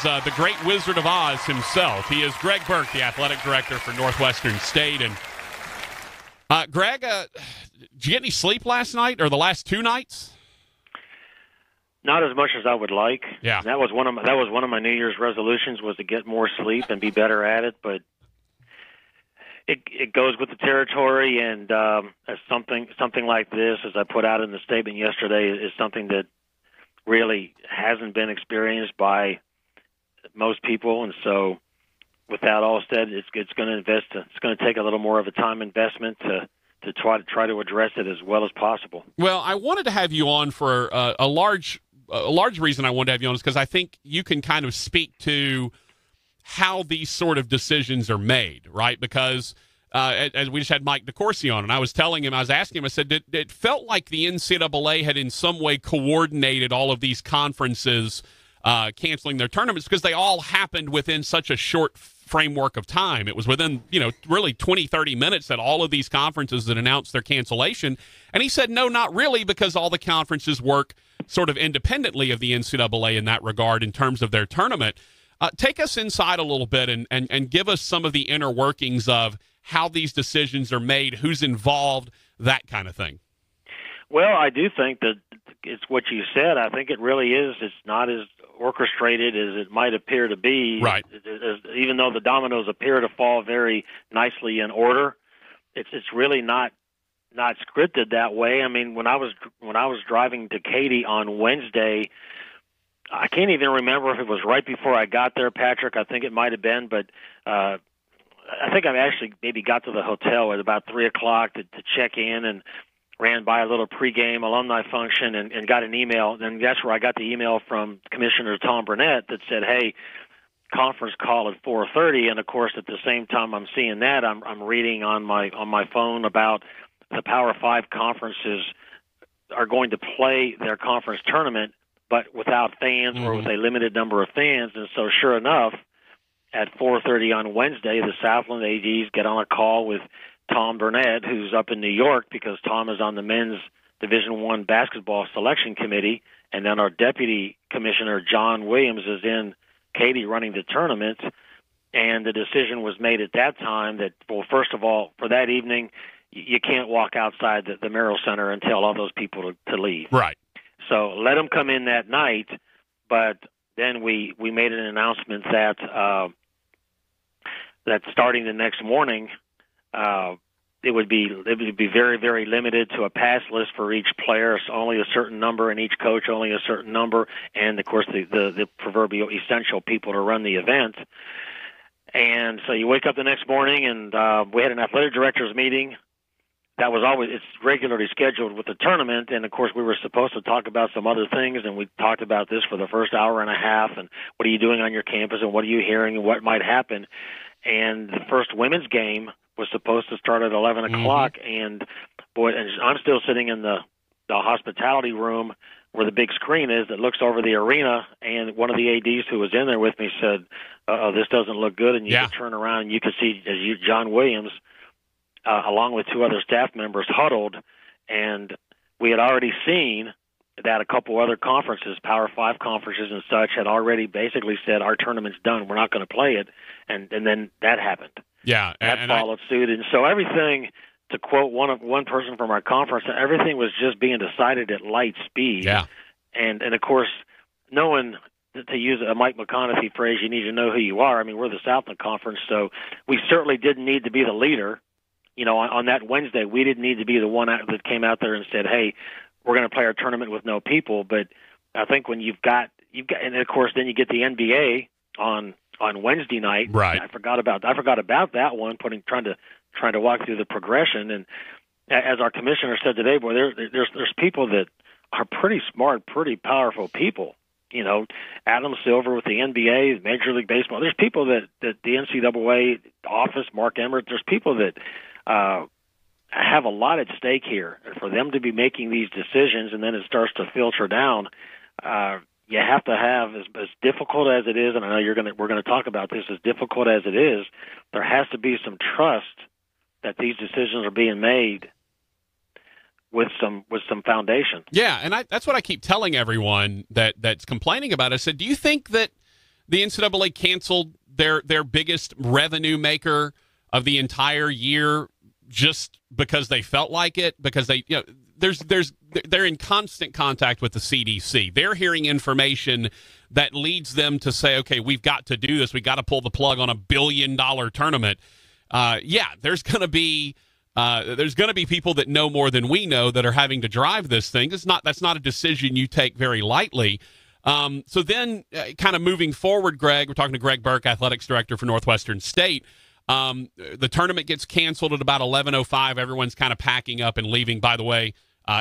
The great Wizard of Oz himself. He is Greg Burke, the athletic director for Northwestern State. And Greg, did you get any sleep last night or the last two nights? Not as much as I would like. Yeah, that was one of my New Year's resolutions, was to get more sleep and be better at it. But it goes with the territory, and as something like this, as I put out in the statement yesterday, is something that really hasn't been experienced by most people. And so, with that all said, it's going to take a little more of a time investment to try to address it as well as possible. Well, I wanted to have you on for a large reason. I wanted to have you on is because I think you can kind of speak to how these sort of decisions are made, right? Because as we just had Mike DeCourcy on, and I was asking him, I said, it felt like the NCAA had in some way coordinated all of these conferences canceling their tournaments because they all happened within such a short framework of time. It was within, really 20, 30 minutes that all of these conferences that announced their cancellation. And he said, no, not really, because all the conferences work sort of independently of the NCAA in that regard in terms of their tournament. Take us inside a little bit and give us some of the inner workings of how these decisions are made, who's involved, that kind of thing. Well, I do think that it's what you said. I think it really is. It's not as orchestrated as it might appear to be. Right. Even though the dominoes appear to fall very nicely in order, it's really not scripted that way. I mean, when I was driving to Katy on Wednesday, I can't even remember if it was right before I got there, Patrick. I think it might have been, but I think I actually maybe got to the hotel at about 3 o'clock to check in, and ran by a little pregame alumni function and got an email. And that's where I got the email from Commissioner Tom Burnett that said, hey, conference call at 4:30. And, of course, at the same time I'm seeing that, I'm reading on my phone about the Power 5 conferences are going to play their conference tournament, but without fans or with a limited number of fans. And so sure enough, at 4:30 on Wednesday, the Southland ADs get on a call with Tom Burnett, who's up in New York, because Tom is on the men's Division I basketball selection committee, and then our deputy commissioner, John Williams, is in Katy running the tournament. And the decision was made at that time that, well, first of all, for that evening, you can't walk outside the Merrill Center and tell all those people to leave. Right. So let them come in that night, but then we made an announcement that starting the next morning, it would be very, very limited to a pass list for each player. So only a certain number, and each coach only a certain number, and of course the proverbial essential people to run the event. And so you wake up the next morning, and we had an athletic directors meeting. It's regularly scheduled with the tournament, and of course we were supposed to talk about some other things, and we talked about this for the first hour and a half, and what are you doing on your campus, and what are you hearing, and what might happen. And the first women's game was supposed to start at 11 o'clock, and I'm still sitting in the hospitality room where the big screen is that looks over the arena, and one of the ADs who was in there with me said, "Oh, this doesn't look good," and you could turn around and you could see John Williams, along with two other staff members, huddled, and we had already seen that a couple other conferences, Power 5 conferences and such, had already basically said, our tournament's done, we're not going to play it, and then that happened. Yeah. That followed suit, and so everything, to quote one person from our conference, everything was just being decided at light speed. Yeah. And of course, no one, to use a Mike McConaughey phrase, you need to know who you are. I mean, we're the Southland Conference, so we certainly didn't need to be the leader. On that Wednesday, we didn't need to be the one that came out there and said, hey, we're going to play our tournament with no people. But I think when you've got, and of course, then you get the NBA on Wednesday night. Right. I forgot about that one. Trying to walk through the progression, and as our commissioner said today, boy, there's people that are pretty smart, pretty powerful people. Adam Silver with the NBA, Major League Baseball. There's people that the NCAA office, Mark Emmert. There's people that have a lot at stake here, and for them to be making these decisions, and then it starts to filter down. You have to have, as difficult as it is, and I know we're going to talk about this, as difficult as it is, there has to be some trust that these decisions are being made with some foundation. Yeah, and that's what I keep telling everyone that's complaining about it. I said, do you think that the NCAA canceled their biggest revenue maker of the entire year just because they felt like it, because they, they're in constant contact with the CDC. They're hearing information that leads them to say, okay, we've got to do this. We got to pull the plug on $1 billion tournament. There's going to be people that know more than we know that are having to drive this thing. That's not a decision you take very lightly. So then kind of moving forward, Greg, we're talking to Greg Burke, athletics director for Northwestern State. The tournament gets canceled at about 11:05. Everyone's kind of packing up and leaving. By the way,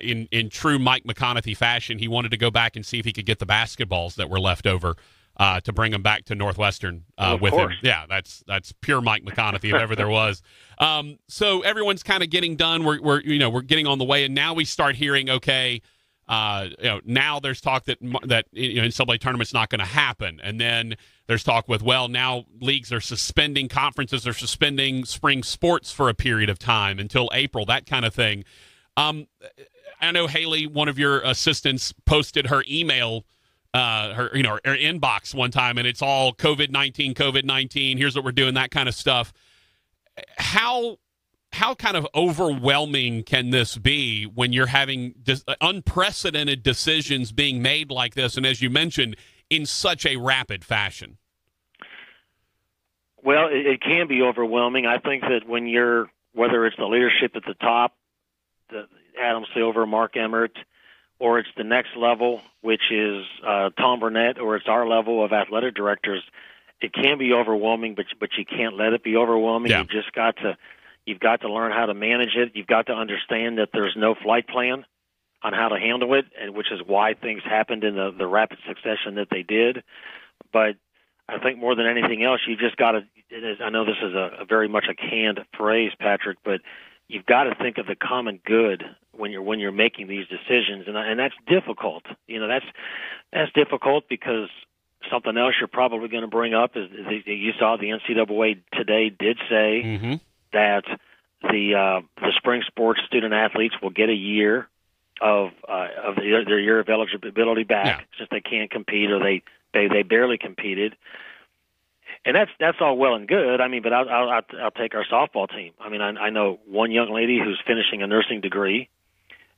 in true Mike McConaughey fashion, he wanted to go back and see if he could get the basketballs that were left over to bring them back to Northwestern with him. Yeah, that's pure Mike McConaughey if ever there was. So everyone's kind of getting done. We're getting on the way, and now we start hearing, okay, now there's talk that NCAA tournament's not going to happen, and then there's talk with, well, now leagues are suspending, conferences are suspending spring sports for a period of time until April, that kind of thing. I know Haley, one of your assistants, posted her email, her inbox one time, and it's all COVID-19. Here's what we're doing, that kind of stuff. How kind of overwhelming can this be when you're having unprecedented decisions being made like this, and as you mentioned, in such a rapid fashion? Well, it can be overwhelming. I think that whether it's the leadership at the top, Adam Silver, Mark Emmert, or it's the next level, which is Tom Burnett, or it's our level of athletic directors, it can be overwhelming, but you can't let it be overwhelming. Yeah. You've got to learn how to manage it. You've got to understand that there's no flight plan on how to handle it, and which is why things happened in the rapid succession that they did. But I think more than anything else, you just got to. I know this is a very much a canned phrase, Patrick, but you've got to think of the common good when you're making these decisions, and that's difficult. That's difficult because something else you're probably going to bring up is you saw the NCAA today did say that the spring sports student athletes will get a year of their year of eligibility back since they can't compete or they barely competed. And that's all well and good. I mean, but I'll take our softball team. I mean, I know one young lady who's finishing a nursing degree.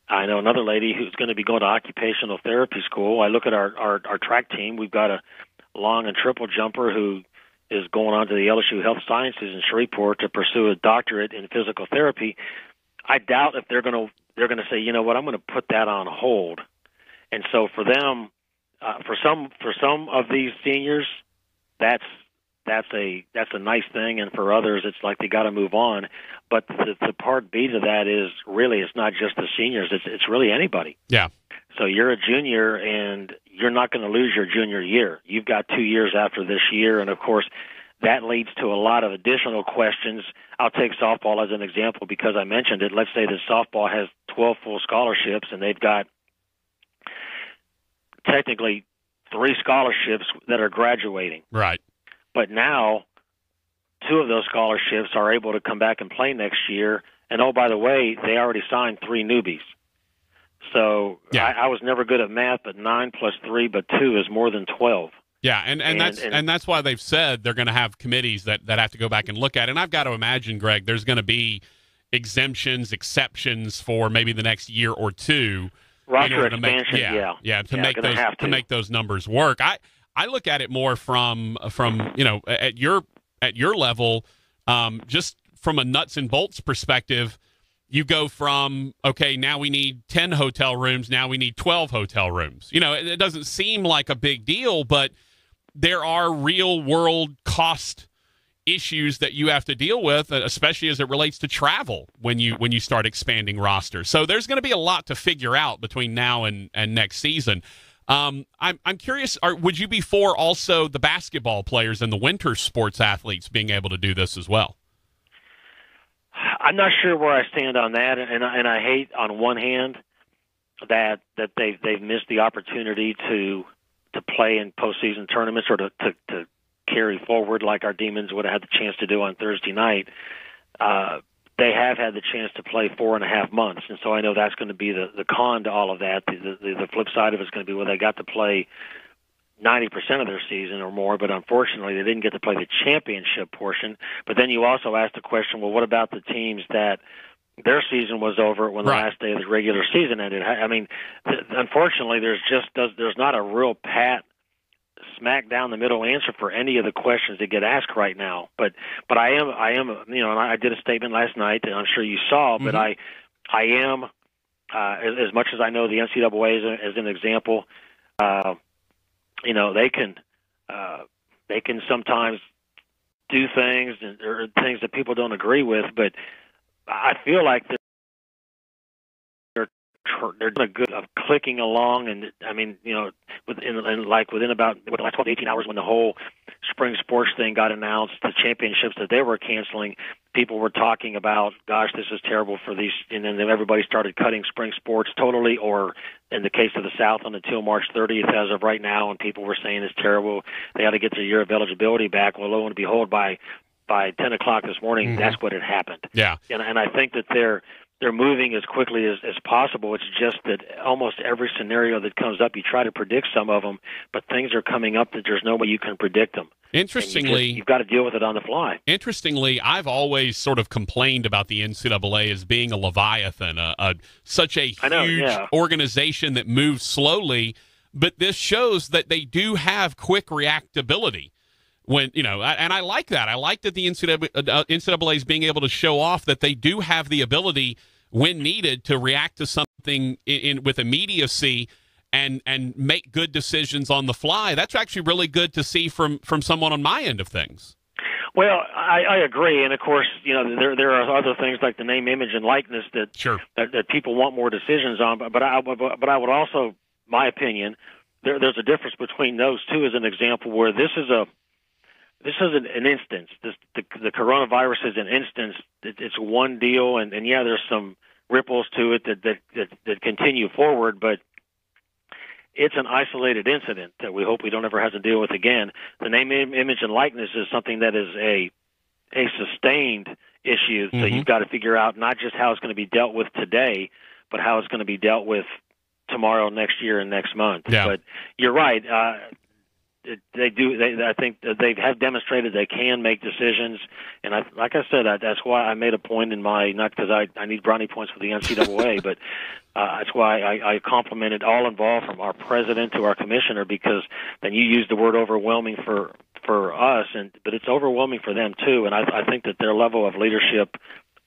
I know another lady who's going to be going to occupational therapy school. I look at our track team. We've got a long and triple jumper who is going on to the LSU Health Sciences in Shreveport to pursue a doctorate in physical therapy. I doubt if they're going to say, you know what, I'm going to put that on hold. And so for them, for some of these seniors, that's a nice thing, and for others, it's like they got to move on. But the part B to that is really it's not just the seniors; it's really anybody. Yeah. So you're a junior, and you're not going to lose your junior year. You've got 2 years after this year, and of course, that leads to a lot of additional questions. I'll take softball as an example because I mentioned it. Let's say that softball has 12 full scholarships, and they've got technically 3 scholarships that are graduating. Right. But now 2 of those scholarships are able to come back and play next year. And, oh, by the way, they already signed 3 newbies. So yeah. I was never good at math, but 9 plus 3 but 2 is more than 12. Yeah, and that's why they've said they're going to have committees that have to go back and look at it. And I've got to imagine, Greg, there's going to be exemptions, exceptions for maybe the next year or two. Roster expansion, to make those numbers work. I look at it more from at your level, just from a nuts and bolts perspective. You go from, okay, now we need 10 hotel rooms, now we need 12 hotel rooms. It doesn't seem like a big deal, but there are real world cost issues that you have to deal with, especially as it relates to travel when you start expanding rosters. So there's going to be a lot to figure out between now and next season. I'm curious, would you be for also the basketball players and the winter sports athletes being able to do this as well? I'm not sure where I stand on that, and I hate on one hand that they've missed the opportunity to play in postseason tournaments or to carry forward like our Demons would have had the chance to do on Thursday night. They have had the chance to play 4.5 months, and so I know that's going to be the con to all of that. The flip side of it is going to be where they got to play 90% of their season or more, but unfortunately they didn't get to play the championship portion. But then you also asked the question, well, what about the teams that their season was over when the last day of the regular season ended? I mean, unfortunately, there's not a real pat, smack down the middle answer for any of the questions that get asked right now. But I am, and I did a statement last night that I'm sure you saw, but I am, as much as I know the NCAA as an example, they can sometimes do things or things that people don't agree with, but I feel like they're doing a good of clicking along, and I mean, within about the last 12 to 18 hours when the whole spring sports thing got announced, the championships that they were canceling, people were talking about, gosh, this is terrible for these, and then everybody started cutting spring sports totally, or in the case of the Southland until March 30th as of right now, and people were saying it's terrible, they ought to get their year of eligibility back. Well, lo and behold, by 10 o'clock this morning, that's what had happened. Yeah. And I think that they're moving as quickly as possible. It's just that almost every scenario that comes up, you try to predict some of them, but things are coming up that there's no way you can predict them. Interestingly, you've got to deal with it on the fly. Interestingly, I've always sort of complained about the NCAA as being a leviathan, such a huge organization that moves slowly, but this shows that they do have quick reactability. And I like that. I like that the NCAA is being able to show off that they do have the ability, when needed, to react to something with immediacy and make good decisions on the fly. That's actually really good to see from someone on my end of things. Well, I agree, and of course, there are other things like the name, image, and likeness that people want more decisions on. But I would also, my opinion, there's a difference between those two. As an example, where this is an instance. The coronavirus is an instance. It's one deal, and there's some ripples to it that continue forward, but it's an isolated incident that we hope we don't ever have to deal with again. The name, image, and likeness is something that is a sustained issue, so you've got to figure out not just how it's going to be dealt with today, but how it's going to be dealt with tomorrow, next year, and next month. Yeah. But you're right. I think that they have demonstrated they can make decisions, and like I said, that's why I made a point in not because I need brownie points for the NCAA, but that's why I complimented all involved, from our president to our commissioner, because then you used the word overwhelming for us, but it's overwhelming for them too, and I think that their level of leadership,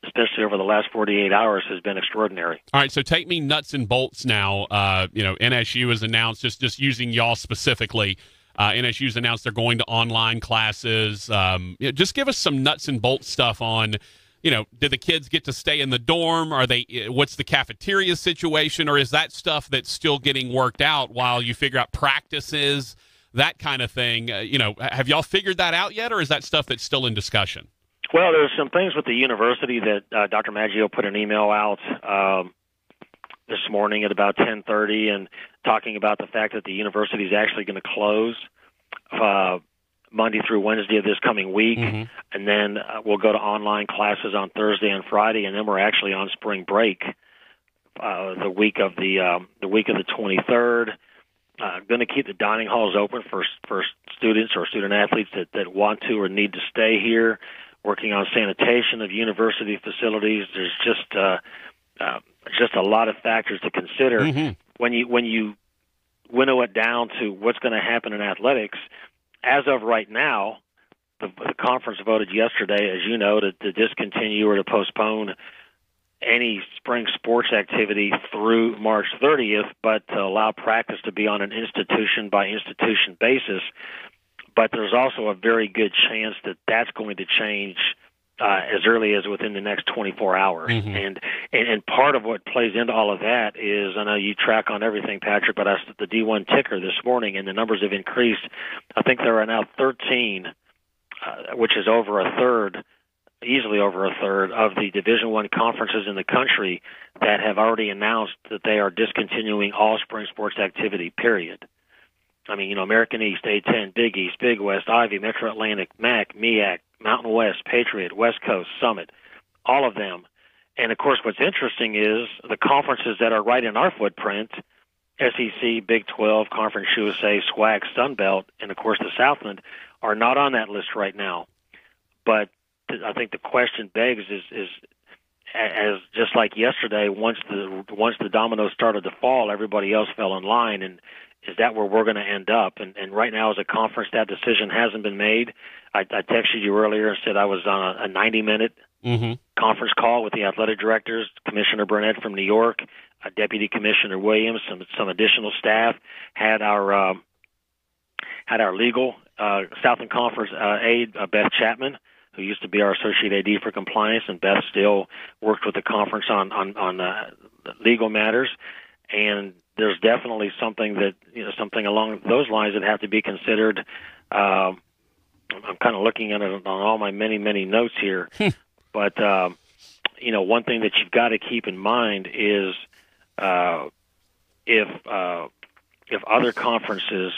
especially over the last 48 hours, has been extraordinary. All right, so take me nuts and bolts now. NSU has announced, just using y'all specifically, NSU's announced they're going to online classes. Just give us some nuts and bolts stuff on, do the kids get to stay in the dorm? What's the cafeteria situation? Or is that stuff that's still getting worked out while you figure out practices, that kind of thing? Have y'all figured that out yet, or is that stuff that's still in discussion? Well, there's some things with the university that Dr. Maggio put an email out this morning at about 10:30, and talking about the fact that the university is actually going to close Monday through Wednesday of this coming week, and then we'll go to online classes on Thursday and Friday, and then we're actually on spring break the week of the 23rd. Going to keep the dining halls open for students or student athletes that want to or need to stay here. Working on sanitation of university facilities. There's just a lot of factors to consider when you winnow it down to what's going to happen in athletics. As of right now, the conference voted yesterday, as you know, to discontinue or to postpone any spring sports activity through March 30th, but to allow practice to be on an institution-by-institution basis. But there's also a very good chance that that's going to change as early as within the next 24 hours. And part of what plays into all of that is, I know you track on everything, Patrick, but I the D1 ticker this morning, and the numbers have increased. I think there are now 13, which is over a third, easily over a third, of the Division I conferences in the country that have already announced that they are discontinuing all spring sports activity, period. I mean, American East, A10, Big East, Big West, Ivy, Metro Atlantic, MAC, MEAC, Mountain West, Patriot, West Coast, Summit, all of them. And, of course, what's interesting is the conferences that are right in our footprint, SEC, Big 12, Conference USA, SWAC, Sun Belt, and of course the Southland are not on that list right now. But I think the question begs is as just like yesterday, once the dominoes started to fall, everybody else fell in line, and is that where we're going to end up? And right now, as a conference, that decision hasn't been made. I texted you earlier and said I was on a 90-minute conference call with the athletic directors, Commissioner Burnett from New York, Deputy Commissioner Williams, some additional staff, had our legal Southland Conference aide, Beth Chapman, who used to be our associate AD for compliance, and Beth still worked with the conference on legal matters. And there's definitely something along those lines that have to be considered. I'm kind of looking at it on all my many notes here, but one thing that you've got to keep in mind is if other conferences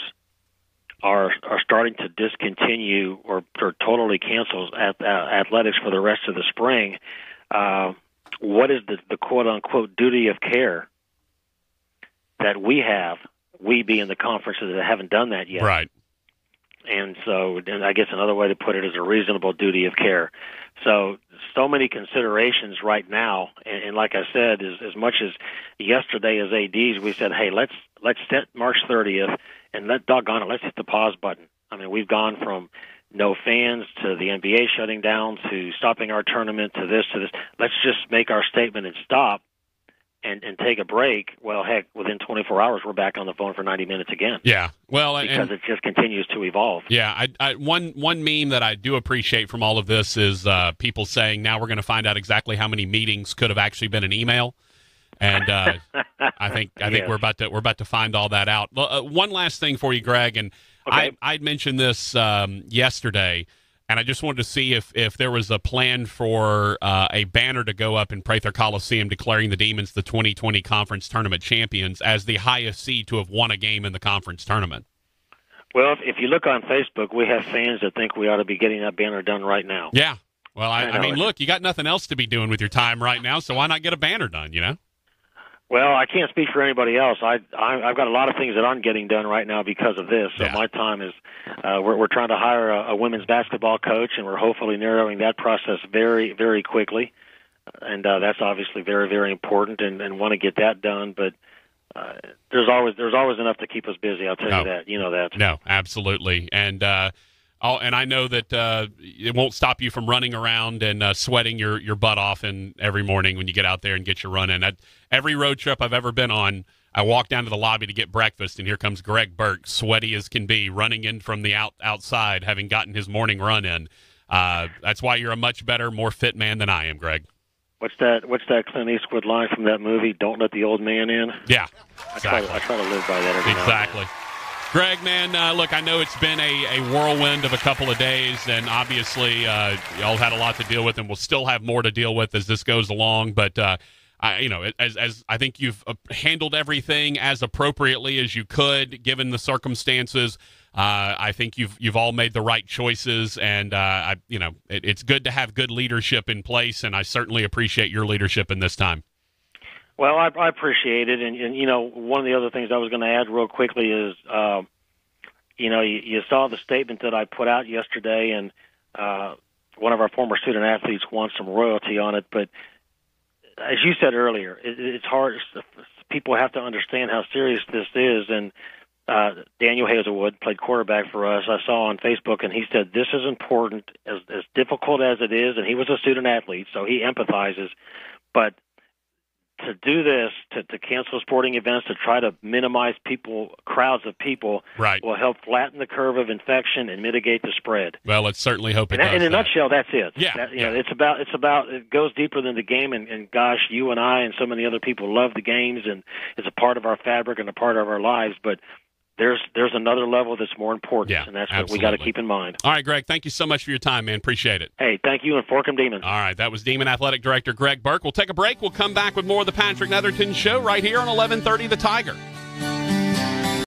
are starting to discontinue or totally cancel athletics for the rest of the spring, what is the quote-unquote duty of care that we being the conferences that haven't done that yet? Right. And so I guess another way to put it is a reasonable duty of care. So many considerations right now, and like I said, as much as yesterday as ADs, we said, hey, let's set March 30th, and doggone it, let's hit the pause button. I mean, we've gone from no fans to the NBA shutting down to stopping our tournament to this. Let's just make our statement and stop and take a break. Well, heck, within 24 hours, we're back on the phone for 90 minutes again. Yeah, well, because it just continues to evolve. Yeah, one meme that I do appreciate from all of this is people saying now we're going to find out exactly how many meetings could have actually been an email. And I think yes. we're about to find all that out. One last thing for you, Greg, and okay. I'd mentioned this yesterday, and I just wanted to see if there was a plan for a banner to go up in Prather Coliseum declaring the Demons the 2020 conference tournament champions as the highest seed to have won a game in the conference tournament. Well, if you look on Facebook, we have fans that think we ought to be getting that banner done right now. Yeah. Well, I mean, look, you got nothing else to be doing with your time right now, so why not get a banner done, you know? Well, I can't speak for anybody else. I've got a lot of things that aren't getting done right now because of this. So my time is we're trying to hire a women's basketball coach, and we're hopefully narrowing that process very, very quickly. And that's obviously very, very important, and want to get that done. But there's always enough to keep us busy. I'll tell you that. You know that. No, absolutely. And and I know that it won't stop you from running around and sweating your butt off every morning when you get out there and get your run in. Every road trip I've ever been on, I walk down to the lobby to get breakfast, and here comes Greg Burke, sweaty as can be, running in from the outside, having gotten his morning run in. That's why you're a much better, more fit man than I am, Greg. What's that Clint Eastwood line from that movie, Don't Let the Old Man In? Yeah, exactly. I try to live by that every Exactly. now. Greg, man, look, I know it's been a whirlwind of a couple of days, and obviously y'all had a lot to deal with, and we'll still have more to deal with as this goes along. But as I think you've handled everything as appropriately as you could, given the circumstances. I think you've all made the right choices, and it's good to have good leadership in place, and I certainly appreciate your leadership in this time. Well, I appreciate it, and one of the other things I was going to add real quickly is, you saw the statement that I put out yesterday, and one of our former student athletes wants some royalty on it. But as you said earlier, it's hard. People have to understand how serious this is. And Daniel Hazelwood played quarterback for us. I saw on Facebook, and he said this is important, as difficult as it is. And he was a student athlete, so he empathizes, but to do this, to cancel sporting events, to try to minimize crowds of people, right, will help flatten the curve of infection and mitigate the spread. Well, let's certainly hope it does. In a nutshell, that's it. Yeah, It's about. It goes deeper than the game, and gosh, you and I and so many other people love the games, and it's a part of our fabric and a part of our lives. But there's another level that's more important, and that's what we got to keep in mind. All right, Greg, thank you so much for your time, man. Appreciate it. Hey, thank you, and Forkham Demons. All right, that was Demon Athletic Director Greg Burke. We'll take a break. We'll come back with more of the Patrick Netherton Show right here on 1130 The Tiger.